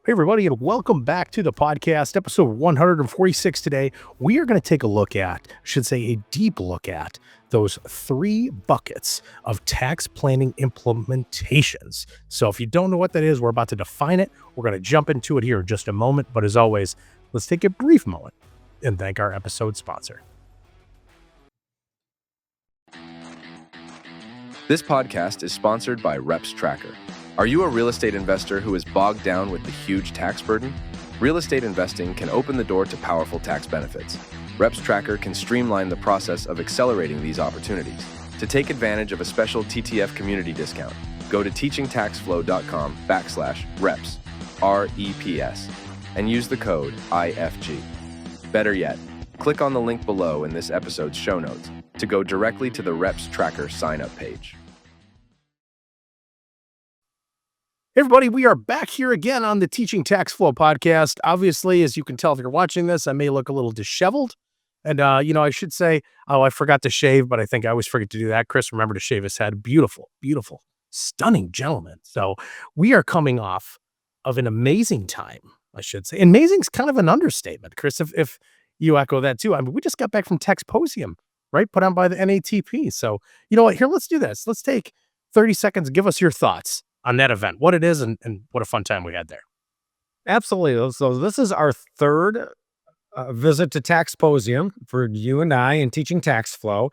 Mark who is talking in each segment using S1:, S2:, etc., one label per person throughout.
S1: Hey, everybody, and welcome back to the podcast, episode 146 today. We are going to take a look at, a deep look at, those three buckets of tax planning implementations. So if you don't know what that is, we're about to define it. We're going to jump into it here in just a moment. But as always, let's take a brief moment and thank our episode sponsor.
S2: This podcast is sponsored by Reps Tracker. Are you a real estate investor who is bogged down with the huge tax burden? Real estate investing can open the door to powerful tax benefits. Reps Tracker can streamline the process of accelerating these opportunities. To take advantage of a special TTF community discount, go to teachingtaxflow.com/reps, REPS, and use the code IFG. Better yet, click on the link below in this episode's show notes to go directly to the Reps Tracker sign-up page.
S1: Hey everybody, we are back here again on the Teaching Tax Flow podcast. Obviously, as you can tell if you're watching this, I may look a little disheveled. And, I should say, I forgot to shave, but I think I always forget to do that. Chris, remember to shave his head. Beautiful, beautiful, stunning gentleman. So we are coming off of an amazing time, I should say. Amazing's kind of an understatement, Chris, if you echo that too. I mean, we just got back from Taxposium, right? Put on by the NATP. So, you know what? Here, let's do this. Let's take 30 seconds. Give us your thoughts on that event, what it is, and what a fun time we had there.
S3: Absolutely. So this is our third visit to Taxposium for you and I in Teaching Tax Flow.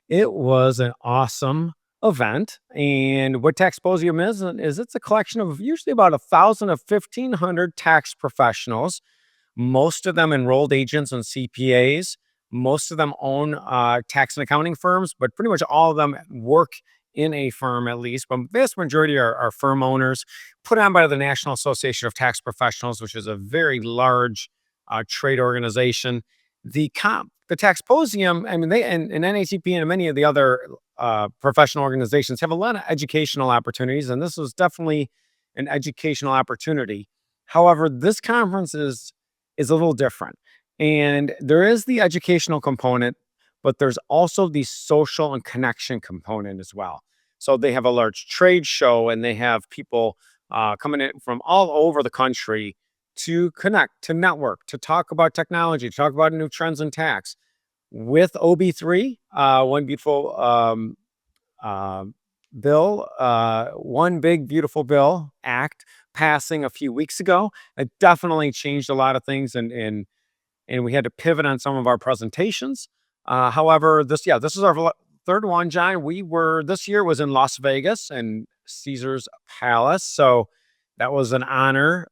S3: It was an awesome event. And what Taxposium is it's a collection of usually about 1,000 to 1,500 tax professionals, most of them enrolled agents and CPAs. Most of them own tax and accounting firms, but pretty much all of them work in a firm at least, but the vast majority are firm owners, put on by the National Association of Tax Professionals, which is a very large trade organization. The Taxposium, I mean, they and NATP and many of the other professional organizations have a lot of educational opportunities, and this was definitely an educational opportunity. However, this conference is a little different, and there is the educational component, but there's also the social and connection component as well. So they have a large trade show and they have people coming in from all over the country to connect, to network, to talk about technology, to talk about new trends in tax. With OB3, one beautiful bill, one big beautiful bill act passing a few weeks ago. It definitely changed a lot of things and we had to pivot on some of our presentations. However, this is our third one, John. This year was in Las Vegas and Caesar's Palace. So that was an honor,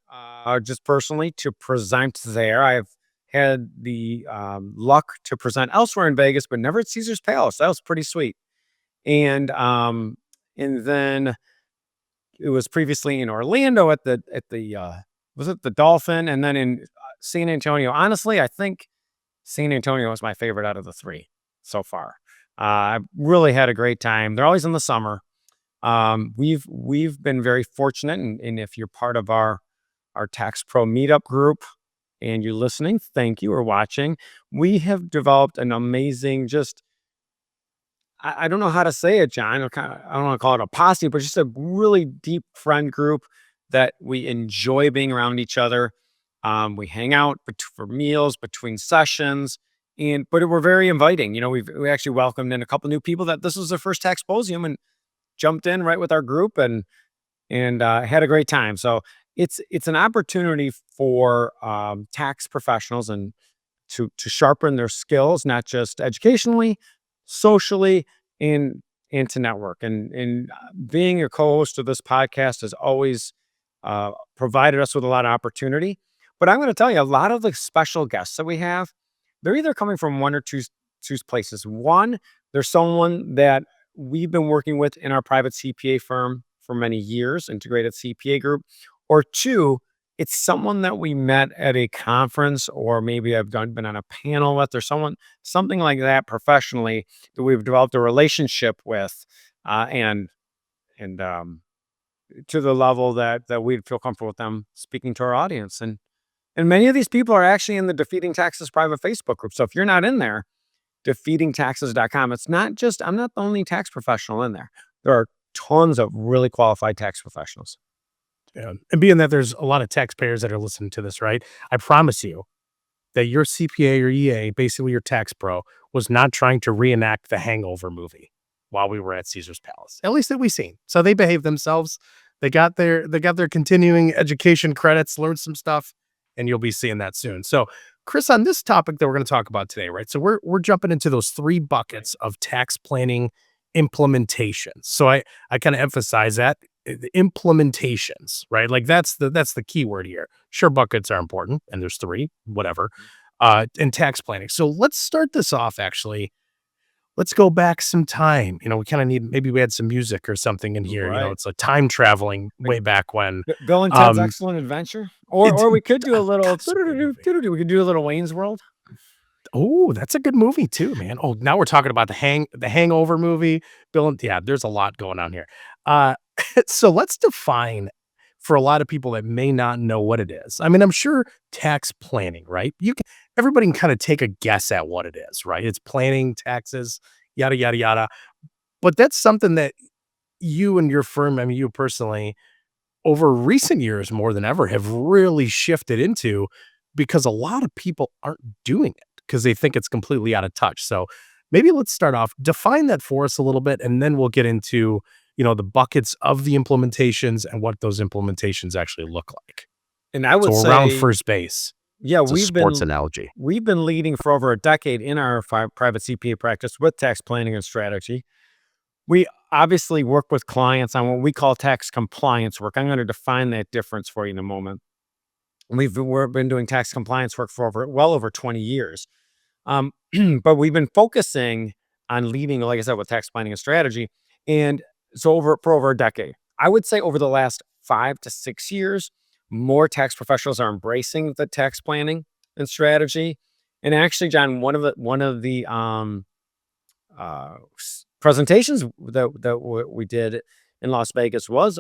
S3: just personally to present there. I've had the luck to present elsewhere in Vegas, but never at Caesar's Palace. That was pretty sweet. And then it was previously in Orlando was it the Dolphin, and then in San Antonio. Honestly, I think San Antonio was my favorite out of the three so far. I really had a great time. They're always in the summer. We've been very fortunate, and if you're part of our Tax Pro meetup group and you're listening, thank you, or watching. We have developed an amazing, I don't know how to say it, John. I don't want to call it a posse, but just a really deep friend group that we enjoy being around each other. We hang out for meals between sessions, but we're very inviting. You know, we actually welcomed in a couple new people that this was their first Taxposium and jumped in right with our group and had a great time. So it's an opportunity for tax professionals and to sharpen their skills, not just educationally, socially, and to network. And being a co-host of this podcast has always provided us with a lot of opportunity. But I'm going to tell you, a lot of the special guests that we have, they're either coming from one or two places. One, there's someone that we've been working with in our private CPA firm for many years, integrated CPA group. Or two, it's someone that we met at a conference, or maybe I've been on a panel with, or something like that professionally that we've developed a relationship with, and to the level that we'd feel comfortable with them speaking to our audience. And many of these people are actually in the Defeating Taxes private Facebook group. So if you're not in there, defeatingtaxes.com. I'm not the only tax professional in there. There are tons of really qualified tax professionals.
S1: Yeah. And being that there's a lot of taxpayers that are listening to this, right? I promise you that your CPA or EA, basically your tax pro, was not trying to reenact the Hangover movie while we were at Caesar's Palace. At least that we've seen. So they behaved themselves. They got their continuing education credits, learned some stuff, and you'll be seeing that soon. So, Chris, on this topic that we're going to talk about today, right? So we're jumping into those three buckets of tax planning implementations. So I kind of emphasize that the implementations, right? Like that's the key word here. Sure, buckets are important, and there's three, whatever, in tax planning. So let's start this off. Actually, let's go back some time. We kind of need maybe we had some music or something in here.
S3: Right.
S1: It's a time traveling
S3: Like
S1: way back when.
S3: Bill and Ted's
S1: Um,
S3: Excellent Adventure,
S1: it,
S3: or we could do a
S1: God,
S3: little.
S1: it's a great movie.
S3: We could do a little Wayne's World.
S1: Oh, that's a good movie too, man. Oh, now we're talking about the Hangover movie. Yeah, there's a lot going on here. Uh, so let's define for a lot of people that may not know what it is. I mean, I'm sure tax planning, right? Everybody can kind of take a guess at what it is, right? It's planning taxes, yada yada yada. But that's something that you and your firm, I mean, you personally, over recent years more than ever have really shifted into because a lot of people aren't doing it because they think it's completely out of touch. So maybe let's start off, define that for us a little bit, and then we'll get into, the buckets of the implementations and what those implementations actually look like.
S3: And I would
S1: So around
S3: say,
S1: first base,
S3: yeah,
S1: it's a sports analogy.
S3: we've been leading for over a decade in our private CPA practice with tax planning and strategy. We obviously work with clients on what we call tax compliance work. I'm going to define that difference for you in a moment. We've been doing tax compliance work for well over 20 years. Um, but we've been focusing on leading, like I said, with tax planning and strategy. And so for over a decade, I would say over the last 5 to 6 years, more tax professionals are embracing the tax planning and strategy. And actually, John, one of the presentations that we did in Las Vegas was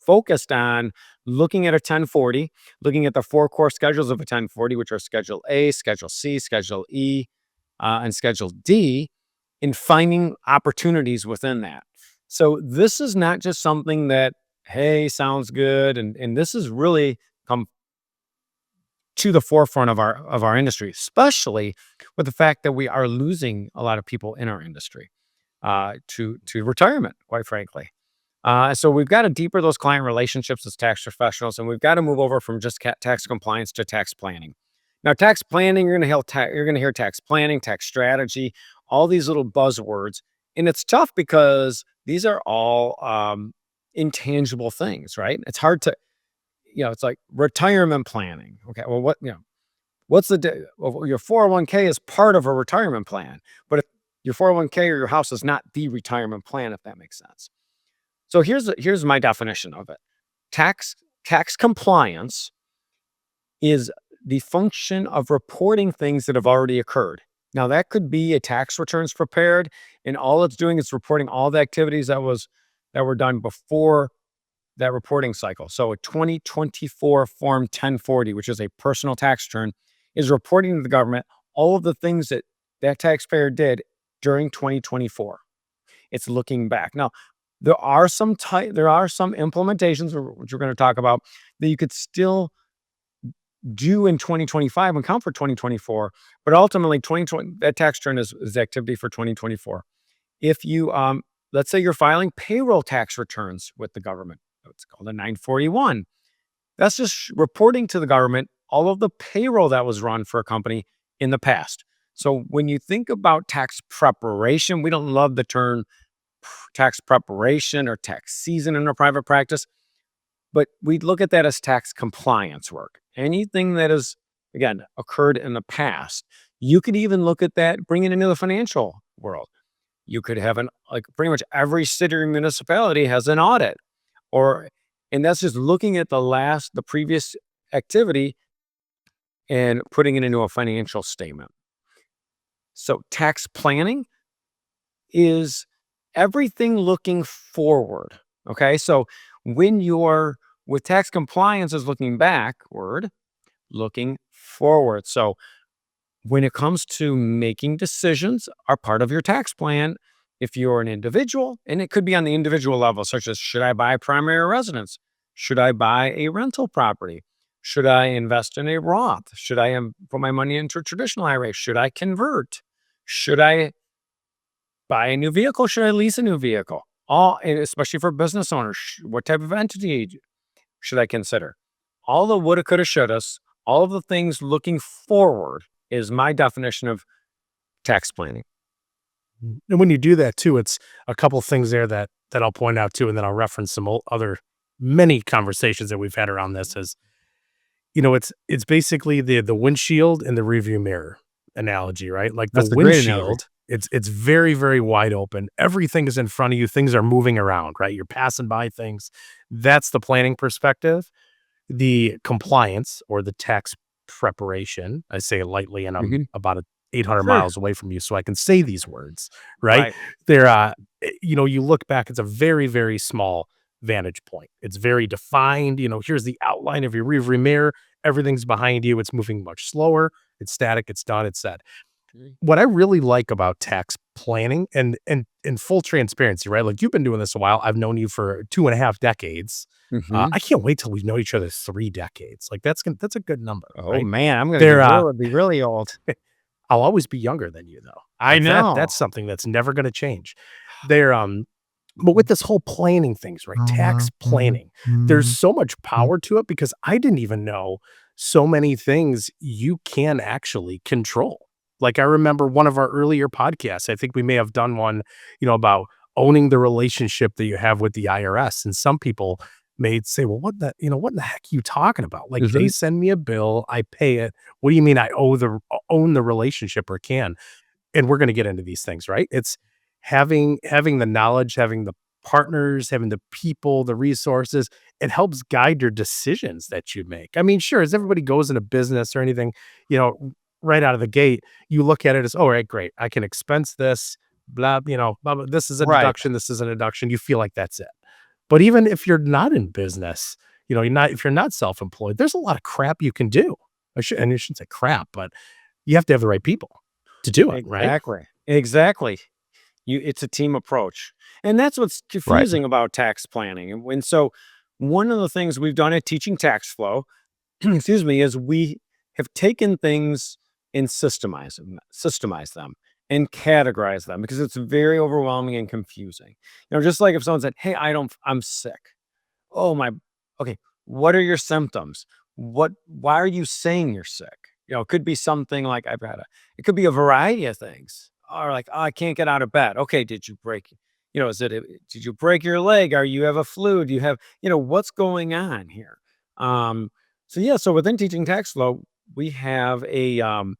S3: focused on looking at a 1040, looking at the four core schedules of a 1040, which are Schedule A, Schedule C, Schedule E, and Schedule D, and finding opportunities within that. So this is not just something that, hey, sounds good, and this has really come to the forefront of our industry, especially with the fact that we are losing a lot of people in our industry to retirement, quite frankly. So we've got to deeper those client relationships as tax professionals, and we've got to move over from just tax compliance to tax planning. Now, tax planning, you're going to hear tax planning, tax strategy, all these little buzzwords, and it's tough because these are all intangible things, right? It's hard to, it's like retirement planning. Okay, well, what's well, your 401k is part of a retirement plan, but if your 401k or your house is not the retirement plan, if that makes sense. So here's my definition of it. Tax compliance is the function of reporting things that have already occurred. Now that could be a tax returns prepared, and all it's doing is reporting all the activities that were done before that reporting cycle. So a 2024 Form 1040, which is a personal tax return, is reporting to the government all of the things that taxpayer did during 2024. It's looking back. Now, there are some implementations, which we're going to talk about, that you could still do in 2025 and count for 2024, but ultimately 2020, that tax return is activity for 2024. If you, let's say you're filing payroll tax returns with the government, it's called a 941. That's just reporting to the government all of the payroll that was run for a company in the past. So when you think about tax preparation, we don't love the term tax preparation or tax season in our private practice, but we look at that as tax compliance work. Anything that has, again, occurred in the past. You could even look at that, bring it into the financial world. You could have pretty much every city or municipality has an audit, and that's just looking at the previous activity and putting it into a financial statement. So tax planning is everything looking forward. Okay. So when you're with tax compliance is looking backward, looking forward. So when it comes to making decisions are part of your tax plan, if you're an individual, and it could be on the individual level, such as should I buy primary residence? Should I buy a rental property? Should I invest in a Roth? Should I put my money into a traditional IRA? Should I convert? Should I buy a new vehicle? Should I lease a new vehicle? All, and especially for business owners, what type of entity should I consider? All the woulda, coulda, shouldas, all of the things looking forward is my definition of tax planning.
S1: And when you do that too, it's a couple things there that I'll point out too, and then I'll reference some other many conversations that we've had around this. Is it's basically the windshield and the rearview mirror analogy, right? Like the
S3: That's a great analogy.
S1: windshield, it's very, very wide open. Everything is in front of you. Things are moving around, right? You're passing by things. That's the planning perspective. The compliance or the tax preparation, I say it lightly, and I'm
S3: Mhm.
S1: about 800
S3: Sure.
S1: miles away from you, so I can say these words, right?
S3: Right.
S1: They're, you look back, it's a very, very small vantage point. It's very defined. Here's the outline of your rearview mirror. Everything's behind you. It's moving much slower. It's static. It's done. It's set.
S3: Mhm.
S1: What I really like about tax planning and in full transparency, right? Like you've been doing this a while. I've known you for 2.5 decades.
S3: Mhm.
S1: I can't wait till we've known each other 3 decades. Like that's a good number,
S3: Oh,
S1: right?
S3: man, I'm gonna
S1: They're
S3: be really old.
S1: I'll always be younger than you though.
S3: I
S1: Like
S3: know.
S1: that's something that's never gonna change. They're but with this whole planning things, right? Tax planning, there's so much power to it because I didn't even know so many things you can actually control. Like I remember one of our earlier podcasts, I think we may have done one, about owning the relationship that you have with the IRS. And some people may say, well, what in the heck are you talking about? Like they
S3: Mhm.
S1: send me a bill, I pay it. What do you mean I own the relationship or can? And we're going to get into these things, right? It's having the knowledge, having the partners, having the people, the resources. It helps guide your decisions that you make. I mean, sure, as everybody goes into business or anything, right out of the gate, you look at it as, oh, right, great, I can expense this, blah, blah, this is a
S3: Right.
S1: deduction, this is a deduction. You feel like that's it. But even if you're not in business, if you're not self-employed, there's a lot of crap you can do. And you shouldn't say crap, but you have to have the right people to do it, right?
S3: Exactly. Exactly. It's a team approach. And that's what's
S1: Right.
S3: confusing about tax planning. And so one of the things we've done at Teaching Tax Flow, excuse me, is we have taken things and systemized them and categorize them because it's very overwhelming and confusing. Just like if someone said, "Hey, I'm sick." Oh my, okay. What are your symptoms? Why are you saying you're sick? It could be something like it could be a variety of things. Or like, oh, I can't get out of bed. Okay, did you break, did you break your leg? Are you have a flu? Do you have, what's going on here? Um, so yeah, so within Teaching Tax Flow, we have a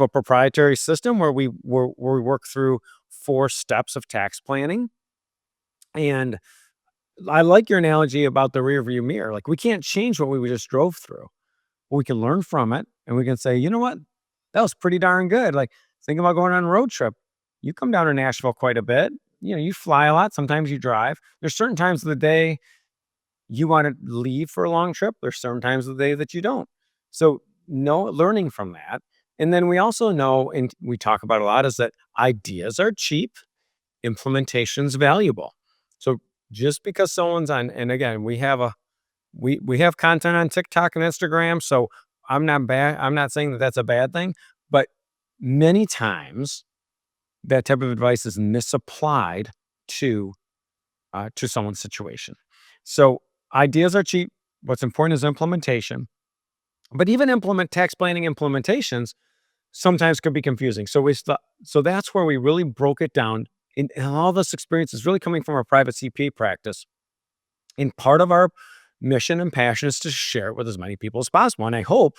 S3: proprietary system where we work through 4 steps of tax planning. And I like your analogy about the rearview mirror. Like we can't change what we just drove through. We can learn from it and we can say, you know what? That was pretty darn good. Like think about going on a road trip. You come down to Nashville quite a bit. You fly a lot. Sometimes you drive. There's certain times of the day you want to leave for a long trip. There's certain times of the day that you don't. So learning from that. And then we also know, and we talk about a lot, is that ideas are cheap, implementation's valuable. So just because someone's on, and again, we have content on TikTok and Instagram, so I'm not saying that that's a bad thing, but many times that type of advice is misapplied to someone's situation. So ideas are cheap. What's important is implementation. But even implement tax planning implementations sometimes could be confusing. So that's where we really broke it down. And all this experience is really coming from our private CPA practice. And part of our mission and passion is to share it with as many people as possible. And I hope,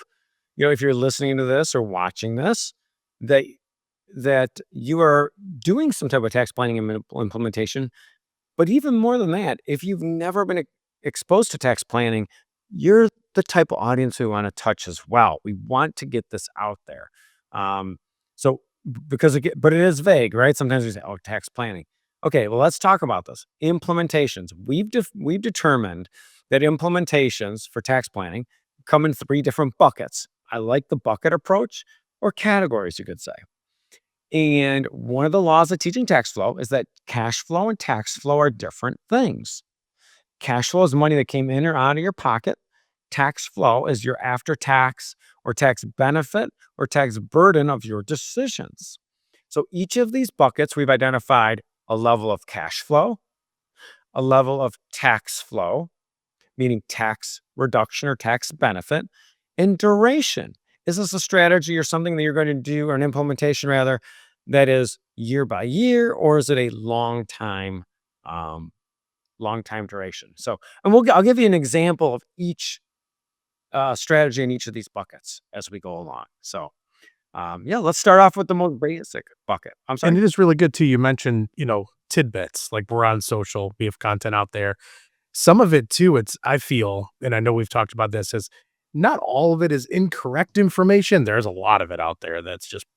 S3: if you're listening to this or watching this, that you are doing some type of tax planning and implementation. But even more than that, if you've never been exposed to tax planning, you're the type of audience we want to touch as well. We want to get this out there. Um, so but it is vague, right? Sometimes we say, "Oh, tax planning." Okay, well, let's talk about this. Implementations. We've determined that implementations for tax planning come in 3 different buckets. I like the bucket approach or categories, you could say. And one of the laws of Teaching Tax Flow is that cash flow and tax flow are different things. Cash flow is money that came in or out of your pocket. Tax flow is your after tax or tax benefit or tax burden of your decisions. So each of these buckets, we've identified a level of cash flow, a level of tax flow, meaning tax reduction or tax benefit, and duration. Is this a strategy or something that you're going to do, or an implementation rather, that is year by year, or is it a long time duration? So, and I'll give you an example of each strategy in each of these buckets as we go along. So, yeah, let's start off with the most basic bucket. I'm
S1: And
S3: sorry.
S1: it is really good too. You mentioned, tidbits, like we're on social, we have content out there. Some of it too, I feel, and I know we've talked about this, is not all of it is incorrect information. There's a lot of it out there that's just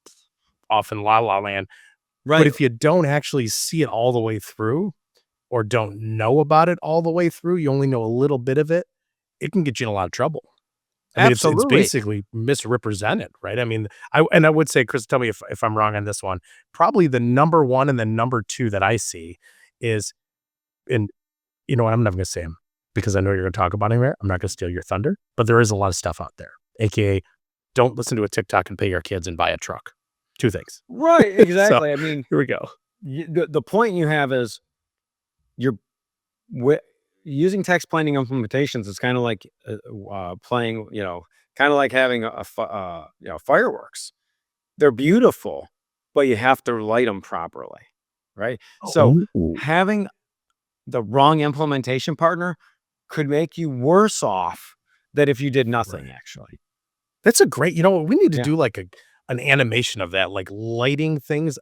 S1: off in la la land. But
S3: Right.
S1: if you don't actually see it all the way through or don't know about it all the way through, you only know a little bit of it, it can get you in a lot of trouble. I mean, it's
S3: Absolutely.
S1: basically misrepresented, right? I mean, I would say, Chris, tell me if I'm wrong on this one. Probably the number one and the number two that I see is, and you know what, I'm never gonna say them because I know you're gonna talk about him here. I'm not gonna steal your thunder, but there is a lot of stuff out there. AKA, don't listen to a TikTok and pay your kids and buy a truck. Two things.
S3: Right.
S1: So
S3: Exactly. I mean,
S1: here we go.
S3: the point you have is you're wi- using text planning implementations is kind of like playing, kind of like having fireworks. They're beautiful, but you have to light them properly, right? So
S1: Oh,
S3: having the wrong implementation partner could make you worse off than if you did nothing,
S1: right.
S3: actually.
S1: That's a great, what, we need to
S3: Yeah.
S1: do like an animation of that, like lighting things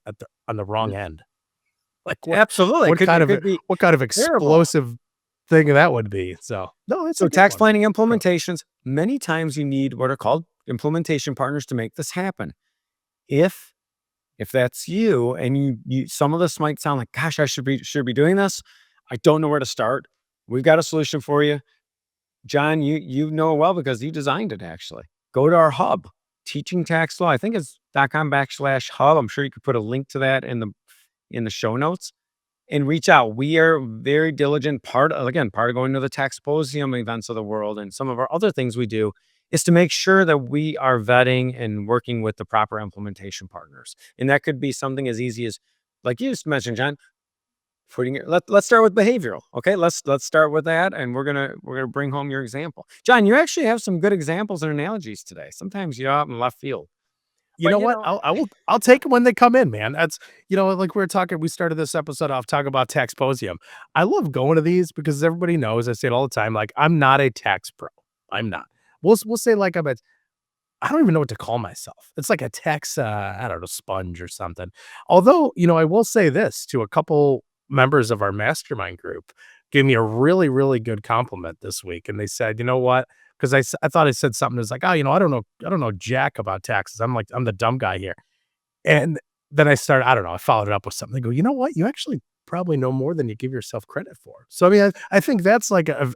S1: on the wrong end. Like
S3: Absolutely.
S1: what kind
S3: It
S1: of
S3: could be
S1: what kind of
S3: terrible.
S1: explosive thing that would be. So no, it's a
S3: So
S1: good
S3: tax
S1: one.
S3: planning
S1: Go.
S3: implementations, many times you need what are called implementation partners to make this happen. If if that's you and you some of this might sound like, gosh, I should be doing this. I don't know where to start. We've got a solution for you. John, you know it well because you designed it actually. Go to our hub, teaching tax law. I think it's .com/hub. I'm sure you could put a link to that in the show notes and reach out. We are very diligent. Part of going to the Taxposium events of the world and some of our other things we do is to make sure that we are vetting and working with the proper implementation partners. And that could be something as easy as, like you just mentioned, John, let's start with behavioral. Okay, let's start with that, and we're gonna bring home your example. John, you actually have some good examples and analogies today. Sometimes you're out in left field,
S1: You
S3: but
S1: know what? I'll take them when they come in, man. That's, like we started this episode off talking about Taxposium. I love going to these because everybody knows, I say it all the time, like I'm not a tax pro. I'm not. We'll say like I don't even know what to call myself. It's like a tax, I don't know, sponge or something. Although, I will say this to a couple members of our mastermind group, gave me a really, really good compliment this week. And they said, you know what? Because I thought I said something that's like, oh, I don't know jack about taxes. I'm the dumb guy here. And then I don't know, I followed it up with something. They go, "You know what? You actually probably know more than you give yourself credit for." So, I mean, I think that's like a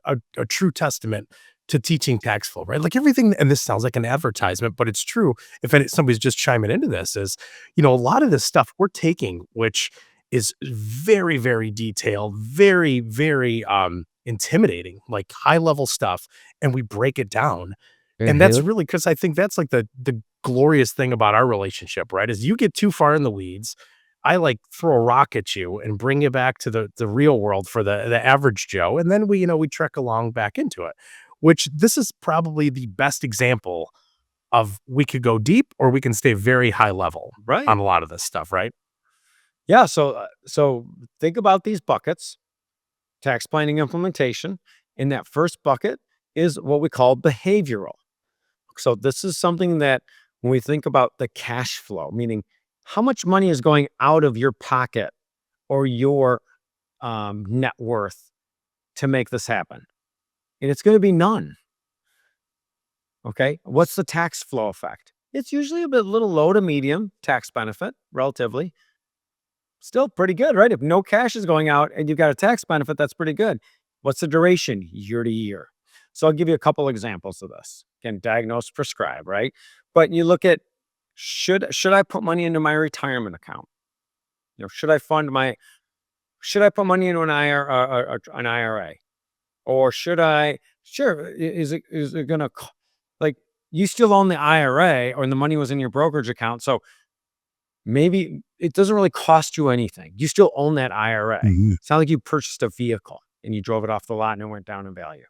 S1: true testament to teaching tax flow, right? Like everything, and this sounds like an advertisement, but it's true. If somebody's just chiming into this is, a lot of this stuff we're taking, which is very, very detailed, very, very, intimidating, like high level stuff, and we break it down. And that's
S3: Mhm.
S1: really because I think that's like the glorious thing about our relationship, right? Is you get too far in the weeds, I like throw a rock at you and bring you back to the real world for the average Joe, and then we trek along back into it. Which this is probably the best example of we could go deep or we can stay very high level
S3: Right.
S1: on a lot of this stuff, right?
S3: Yeah. So think about these buckets: tax planning implementation. In that first bucket is what we call behavioral. So this is something that when we think about the cash flow, meaning how much money is going out of your pocket or your net worth to make this happen, and it's going to be none. Okay. What's the tax flow effect? It's usually a bit little low to medium tax benefit, relatively. Still pretty good, right? If no cash is going out and you've got a tax benefit, that's pretty good. What's the duration? Year to year. So I'll give you a couple examples of this. Again, diagnose, prescribe, right? But you look at, should I put money into my retirement account? Should I put money into an IRA? Or should I, sure, is it going to, like, you still own the IRA or the money was in your brokerage account. So maybe it doesn't really cost you anything. You still own that IRA.
S1: Mhm.
S3: It's not like you purchased a vehicle and you drove it off the lot and it went down in value.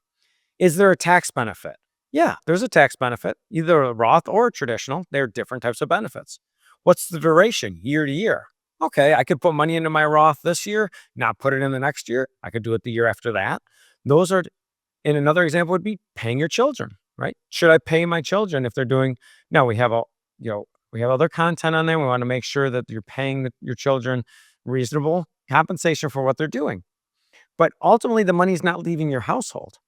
S3: Is there a tax benefit? Yeah, there's a tax benefit, either a Roth or a traditional. They're different types of benefits. What's the duration, year to year? Okay, I could put money into my Roth this year, not put it in the next year. I could do it the year after that. Those are, and another example would be paying your children, right? Should I pay my children if they're doing, no, we have we have other content on there. We want to make sure that you're paying your children reasonable compensation for what they're doing. But ultimately, the money's not leaving your household,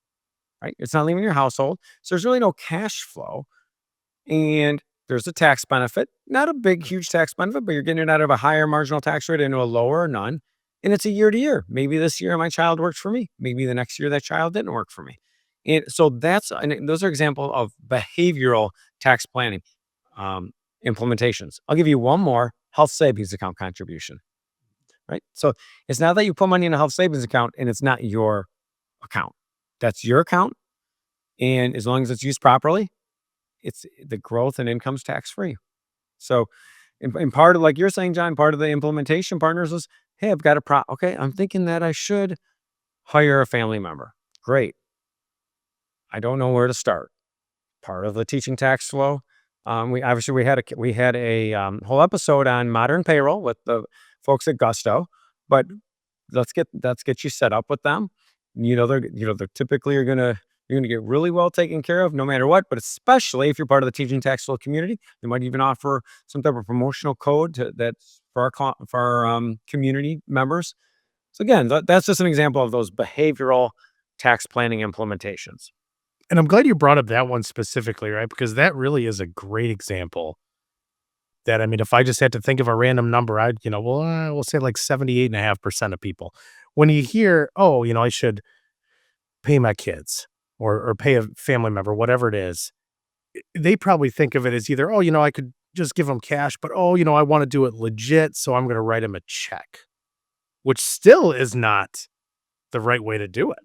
S3: right? It's not leaving your household. So there's really no cash flow. And there's a tax benefit, not a big, huge tax benefit, but you're getting it out of a higher marginal tax rate into a lower or none. And it's a year to year. Maybe this year my child worked for me. Maybe the next year that child didn't work for me. And so those are examples of behavioral tax planning implementations. I'll give you one more: health savings account contribution, right? So it's not that you put money in a health savings account and it's not your account. That's your account. And as long as it's used properly, it's the growth and income's tax free. So, in part of, like you're saying, John, part of the implementation partners is, hey, I've got okay, I'm thinking that I should hire a family member. Great. I don't know where to start. Part of the teaching tax flow. We had a whole episode on modern payroll with the folks at Gusto, but let's get you set up with them. They're typically you're gonna get really well taken care of no matter what, but especially if you're part of the teaching tax flow community, they might even offer some type of promotional code that's for our community members. So again, that's just an example of those behavioral tax planning implementations.
S1: And I'm glad you brought up that one specifically, right? Because that really is a great example that, I mean, if I just had to think of a random number, we'll say like 78.5% of people, when you hear, oh, I should pay my kids or pay a family member, whatever it is, they probably think of it as either, oh, I could just give them cash, but oh, I want to do it legit, so I'm going to write them a check, which still is not the right way to do it,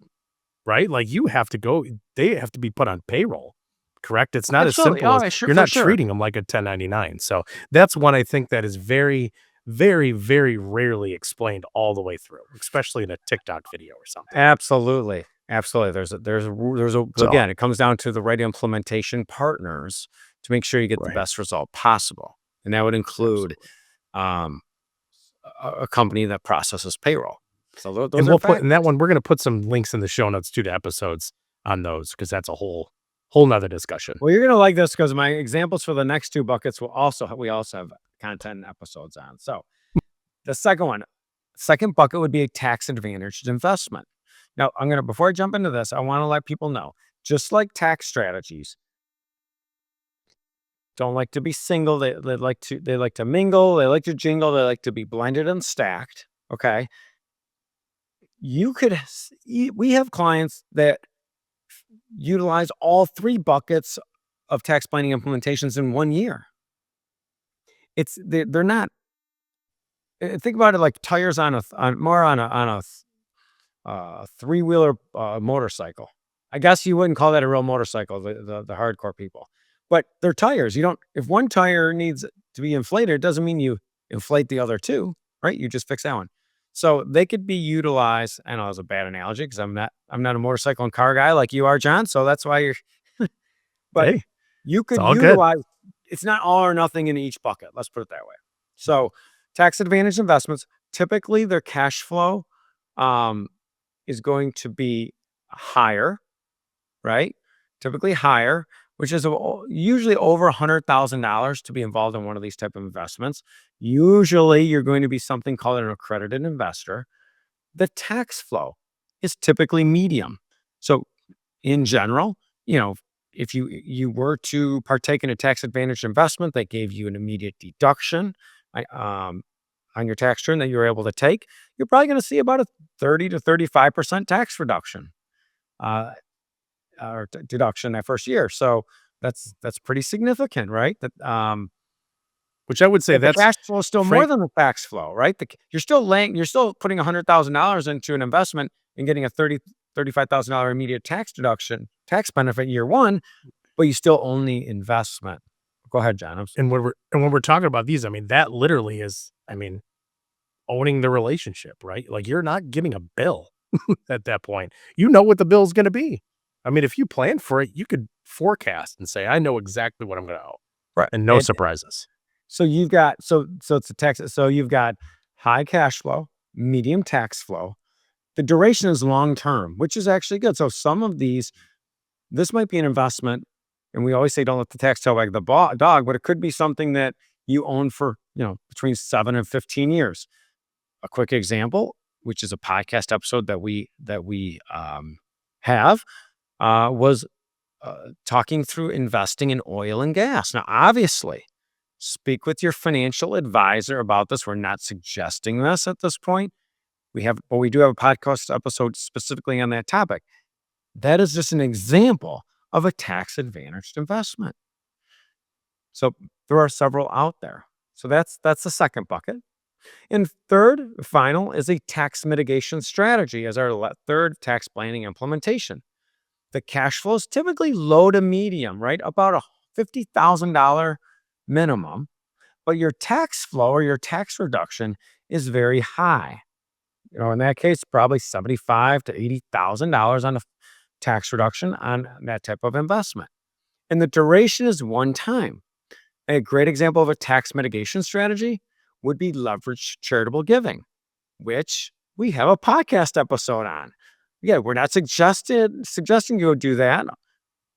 S1: right? Like they have to be put on payroll, correct? It's not as
S3: Absolutely.
S1: simple
S3: Oh,
S1: as
S3: sure,
S1: you're
S3: for
S1: not
S3: sure.
S1: treating them like a 1099. So that's one I think that is very, very, very rarely explained all the way through, especially in a TikTok video or something.
S3: Absolutely. Absolutely.
S1: So,
S3: Again, it comes down to the right implementation partners to make sure you get the
S1: right.
S3: best result possible. And that would include
S1: Absolutely.
S3: um, a company that processes payroll. So those
S1: And
S3: are
S1: we'll put in that
S3: factors.
S1: one, we're going to put some links in the show notes to the episodes on those, because that's a whole nother discussion.
S3: Well, you're going to like this because my examples for the next two buckets we also have content and episodes on. So the second bucket would be a tax advantaged investment. Now, before I jump into this, I want to let people know, just like tax strategies don't like to be single, they like to mingle, they like to jingle, they like to be blended and stacked. Okay. We have clients that utilize all three buckets of tax planning implementations in 1 year. They're not, think about it like tires on a three-wheeler motorcycle. I guess you wouldn't call that a real motorcycle, the hardcore people, but they're tires. You don't, if one tire needs to be inflated, it doesn't mean you inflate the other two, right? You just fix that one. So they could be utilized. I know it's a bad analogy because I'm not a motorcycle and car guy like you are, John. So that's why you're, but
S1: Hey,
S3: you
S1: it's
S3: could
S1: all good.
S3: utilize, it's not all or nothing in each bucket. Let's put it that way. So tax advantage investments, typically their cash flow is going to be higher, right? Typically higher, which is usually over $100,000 to be involved in one of these type of investments. Usually you're going to be something called an accredited investor. The tax flow is typically medium. So in general, if you were to partake in a tax advantage investment that gave you an immediate deduction on your tax return that you were able to take, you're probably going to see about a 30 to 35% tax reduction or deduction that first year. So that's pretty significant, right?
S1: Which I would say
S3: But the
S1: that's
S3: cash flow is still more
S1: frank.
S3: than the tax flow, right? You're still putting $100,000 into an investment and getting a $35,000 immediate tax deduction, tax benefit year one, but you still own the investment. Go ahead, John.
S1: And when we're talking about these, I mean, that literally is, I mean, owning the relationship, right? Like, you're not getting a bill at that point. You know what the bill's gonna be. I mean, if you plan for it, you could forecast and say, "I know exactly what I'm gonna owe,"
S3: Right.
S1: and no surprises.
S3: So you've got so it's a tax. So you've got high cash flow, medium tax flow. The duration is long term, which is actually good. So some of these, this might be an investment, and we always say don't let the tax tail wag the dog, but it could be something that you own for between 7 and 15 years. A quick example, which is a podcast episode that we have, was talking through investing in oil and gas. Now, obviously, speak with your financial advisor about this. We're not suggesting this at this point. But we do have a podcast episode specifically on that topic. That is just an example of a tax-advantaged investment. So there are several out there. So that's the second bucket. And third, final, is a tax mitigation strategy as our third tax planning implementation. The cash flow is typically low to medium, right? About a $50,000 minimum, but your tax flow or your tax reduction is very high. In that case, probably $75,000 to $80,000 on a tax reduction on that type of investment. And the duration is one time. A great example of a tax mitigation strategy would be leveraged charitable giving, which we have a podcast episode on. Yeah, we're not suggesting you go do that.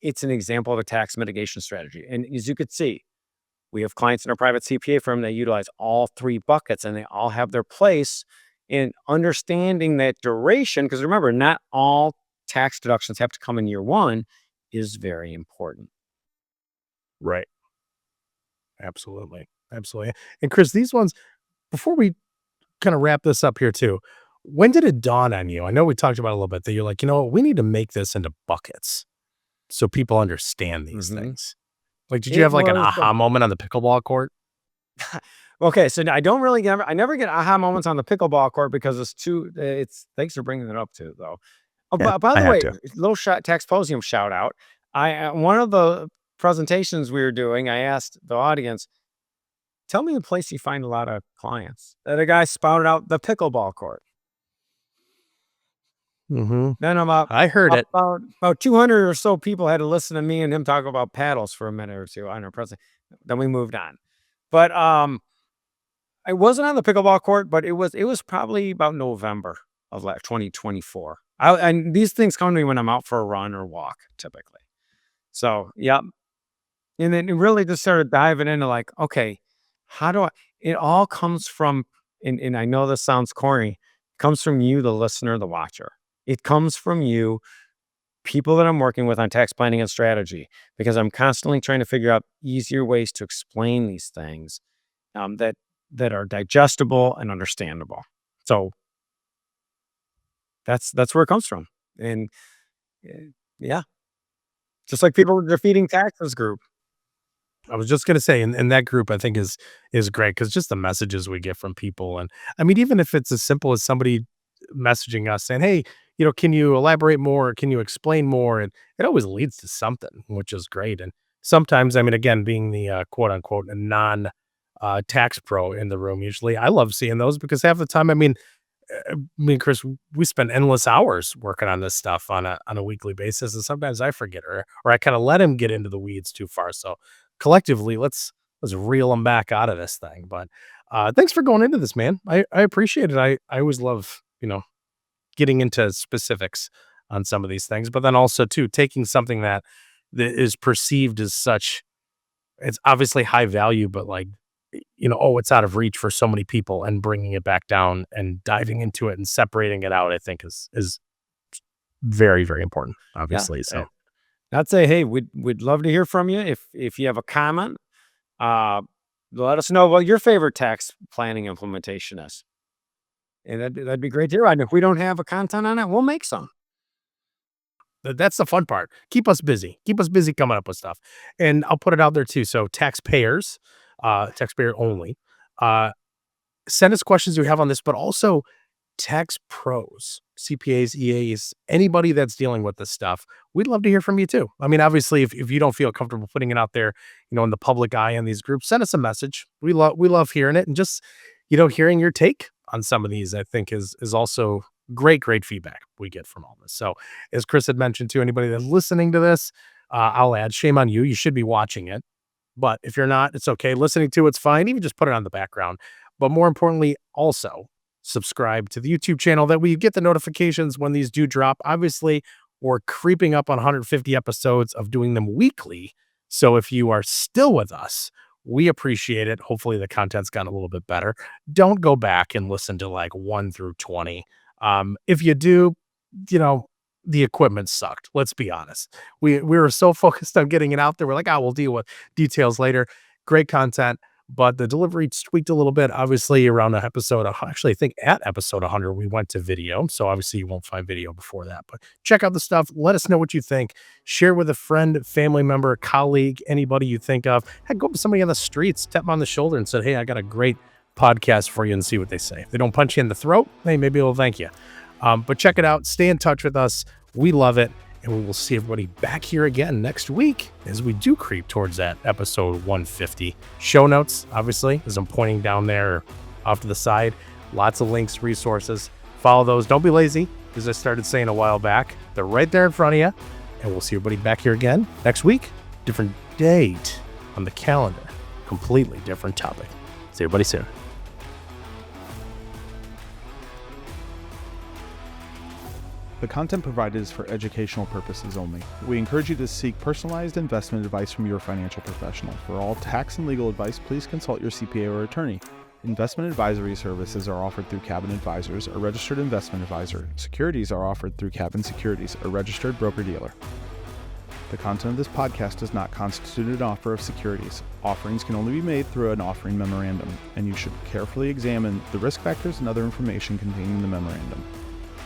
S3: It's an example of a tax mitigation strategy. And as you could see, we have clients in our private CPA firm that utilize all three buckets, and they all have their place in understanding that duration. Because remember, not all tax deductions have to come in year one, is very important.
S1: Right. Absolutely. Absolutely. And Chris, these ones, before we kind of wrap this up here too, when did it dawn on you? I know we talked about it a little bit that you're like, we need to make this into buckets so people understand these things. Like, did you have like an aha moment on the pickleball court?
S3: Okay, so I never get aha moments on the pickleball court because thanks for bringing it up too, though. Oh,
S1: Yeah,
S3: by
S1: I
S3: the
S1: had
S3: way,
S1: to.
S3: little Taxposium shout out. One of the presentations we were doing, I asked the audience, tell me a place you find a lot of clients. And a guy spouted out the pickleball court. Then
S1: I heard it.
S3: about 200 or so people had to listen to me and him talk about paddles for a minute or two on our presentation. Then we moved on. But I wasn't on the pickleball court, but it was probably about November of 2024. And these things come to me when I'm out for a run or walk, typically. So, yeah. And then it really just started diving into like, okay, it all comes from, and I know this sounds corny, comes from you, the listener, the watcher. It comes from you, people that I'm working with on tax planning and strategy, because I'm constantly trying to figure out easier ways to explain these things that are digestible and understandable. So that's where it comes from. And yeah, just like people with defeating taxes group.
S1: I was just gonna say, and that group I think is great because just the messages we get from people, and I mean, even if it's as simple as somebody messaging us saying, "Hey, can you elaborate more? Can you explain more?" And it always leads to something, which is great. And sometimes, I mean, again, being the quote unquote a non tax pro in the room, usually I love seeing those because half the time, I mean, me and Chris, we spend endless hours working on this stuff on a weekly basis, and sometimes I forget or I kind of let him get into the weeds too far. So collectively, let's reel them back out of this thing. But thanks for going into this, man. I appreciate it. I always love getting into specifics on some of these things, but then also too taking something that is perceived as such. It's obviously high value, but like it's out of reach for so many people, and bringing it back down and diving into it and separating it out, I think is very, very important, obviously.
S3: Yeah.
S1: So
S3: I'd say, hey, we'd love to hear from you. If you have a comment, let us know what your favorite tax planning implementation is. And that'd be great to hear. And if we don't have a content on it, we'll make some.
S1: that's the fun part. Keep us busy. Keep us busy coming up with stuff. And I'll put it out there too. So taxpayer only, send us questions you have on this, but also tax pros, CPAs, EAs, anybody that's dealing with this stuff, we'd love to hear from you too. I mean, obviously, if you don't feel comfortable putting it out there, in the public eye in these groups, send us a message. We love hearing it, and just hearing your take on some of these, I think is also great feedback we get from all this. So, as Chris had mentioned to anybody that's listening to this, I'll add, shame on you. You should be watching it, but if you're not, it's okay. Listening to it's fine. Even just put it on the background. But more importantly, also subscribe to the YouTube channel that we get the notifications when these do drop. Obviously, we're creeping up on 150 episodes of doing them weekly. So if you are still with us, we appreciate it. Hopefully the content's gotten a little bit better. Don't go back and listen to like 1 through 20. If you do, the equipment sucked. Let's be honest. We were so focused on getting it out there. We're like, we'll deal with details later. Great content, but the delivery tweaked a little bit. Obviously, around the episode, actually, I think at episode 100, we went to video. So obviously, you won't find video before that. But check out the stuff. Let us know what you think. Share with a friend, family member, colleague, anybody you think of. Heck, go up to somebody on the streets, tap them on the shoulder, and said, "Hey, I got a great podcast for you," and see what they say. If they don't punch you in the throat, hey, maybe they'll thank you. But check it out. Stay in touch with us. We love it. And we will see everybody back here again next week as we do creep towards that episode 150. Show notes, obviously, as I'm pointing down there off to the side. Lots of links, resources. Follow those. Don't be lazy, as I started saying a while back. They're right there in front of you. And we'll see everybody back here again next week. Different date on the calendar. Completely different topic. See everybody soon.
S4: The content provided is for educational purposes only. We encourage you to seek personalized investment advice from your financial professional. For all tax and legal advice, please consult your CPA or attorney. Investment advisory services are offered through Cabin Advisors, a registered investment advisor. Securities are offered through Cabin Securities, a registered broker-dealer. The content of this podcast does not constitute an offer of securities. Offerings can only be made through an offering memorandum, and you should carefully examine the risk factors and other information contained in the memorandum.